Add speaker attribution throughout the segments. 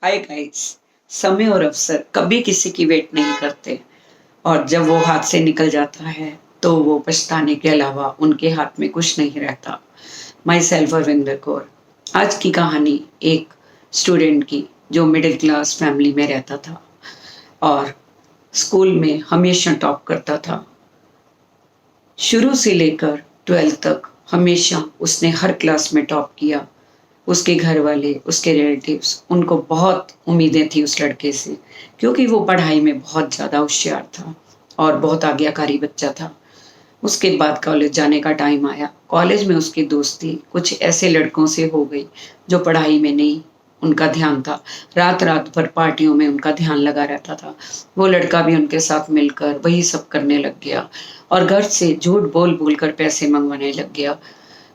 Speaker 1: Hi guys. समय और अवसर कभी किसी की वेट नहीं करते और जब वो हाथ से निकल जाता है तो वो पछताने के अलावा उनके हाथ में कुछ नहीं रहता। My self Arvinder Kaur. आज की कहानी एक स्टूडेंट की जो मिडिल क्लास फैमिली में रहता था और स्कूल में हमेशा टॉप करता था। शुरू से लेकर 12th तक हमेशा उसने हर क्लास में टॉप किया। उसके घर वाले, उसके रिलेटिव्स, उनको बहुत उम्मीदें थी उस लड़के से, क्योंकि वो पढ़ाई में बहुत ज़्यादा होशियार था और बहुत आज्ञाकारी बच्चा था। उसके बाद कॉलेज जाने का टाइम आया। कॉलेज में उसकी दोस्ती कुछ ऐसे लड़कों से हो गई जो पढ़ाई में नहीं उनका ध्यान था। रात रात भर पार्टियों में उनका ध्यान लगा रहता था। वो लड़का भी उनके साथ मिलकर वही सब करने लग गया और घर से झूठ बोल बोल कर पैसे मंगवाने लग गया।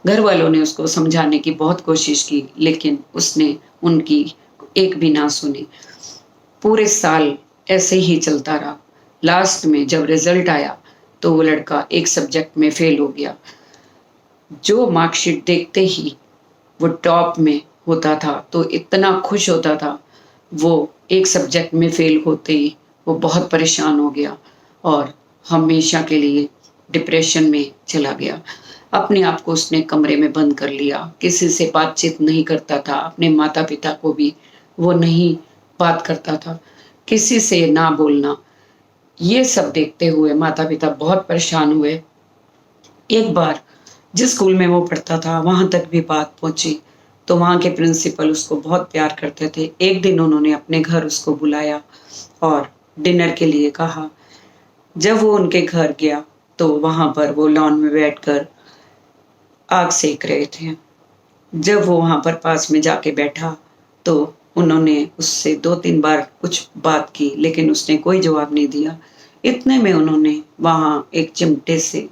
Speaker 1: घर वालों ने उसको समझाने की बहुत कोशिश की, लेकिन उसने उनकी एक भी ना सुनी। पूरे साल ऐसे ही चलता रहा। लास्ट में जब रिजल्ट आया तो वो लड़का एक सब्जेक्ट में फेल हो गया। जो मार्कशीट देखते ही वो टॉप में होता था तो इतना खुश होता था। वो एक सब्जेक्ट में फेल होते ही वो बहुत परेशान हो गया और हमेशा के लिए डिप्रेशन में चला गया। अपने आप को उसने कमरे में बंद कर लिया, किसी से बातचीत नहीं करता था। अपने माता पिता को भी वो नहीं बात करता था, किसी से ना बोलना। ये सब देखते हुए माता पिता बहुत परेशान हुए। एक बार जिस स्कूल में वो पढ़ता था वहां तक भी बात पहुंची तो वहां के प्रिंसिपल उसको बहुत प्यार करते थे। एक दिन उन्होंने अपने घर उसको बुलाया और डिनर के लिए कहा। जब वो उनके घर गया तो वहां पर वो लॉन में बैठकर आग सेक रहे थे। जब वो वहां पर पास में जाके बैठा तो उन्होंने उससे 2-3 बार कुछ बात की, लेकिन उसने कोई जवाब नहीं दिया। इतने में उन्होंने वहां एक चिमटे से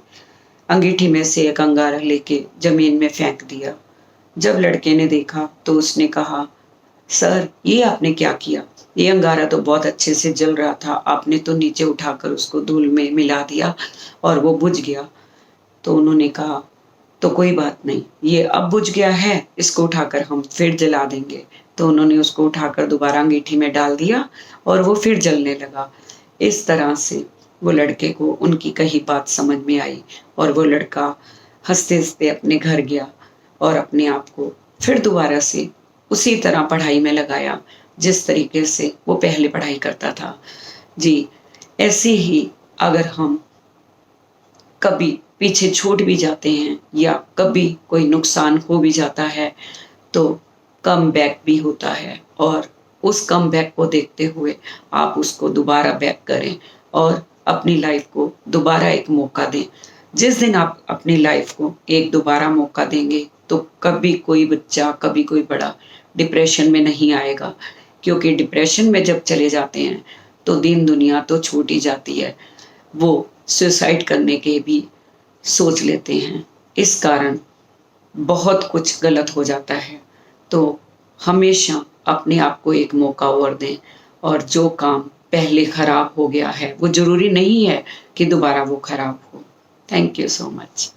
Speaker 1: अंगीठी में से एक अंगारा लेके जमीन में फेंक दिया। जब लड़के ने देखा तो उसने कहा, सर ये आपने क्या किया? ये अंगारा तो बहुत अच्छे से जल रहा था, आपने तो नीचे उठाकर उसको धूल में मिला दिया और वो बुझ गया। तो उन्होंने कहा, तो कोई बात नहीं, ये अब बुझ गया है, इसको उठाकर हम फिर जला देंगे। तो उन्होंने उसको उठाकर दोबारा अंगीठी में डाल दिया और वो फिर जलने लगा। इस तरह से वो लड़के को उनकी कही बात समझ में आई और वो लड़का हंसते हंसते अपने घर गया और अपने आप को फिर दोबारा से उसी तरह पढ़ाई में लगाया जिस तरीके से वो पहले पढ़ाई करता था। जी, ऐसे ही अगर हम कभी पीछे छूट भी जाते हैं या कभी कोई नुकसान हो भी जाता है तो कम बैक भी होता है और उस कम बैक को देखते हुए आप उसको दोबारा बैक करें और अपनी लाइफ को दोबारा एक मौका दें। जिस दिन आप अपनी लाइफ को एक दोबारा मौका देंगे तो कभी कोई बच्चा, कभी कोई बड़ा डिप्रेशन में नहीं आएगा, क्योंकि डिप्रेशन में जब चले जाते हैं तो दीन दुनिया तो छूट ही जाती है। वो सुसाइड करने के भी सोच लेते हैं। इस कारण बहुत कुछ गलत हो जाता है। तो हमेशा अपने आप को एक मौका और दें और जो काम पहले खराब हो गया है वो जरूरी नहीं है कि दोबारा वो खराब हो। Thank you so much.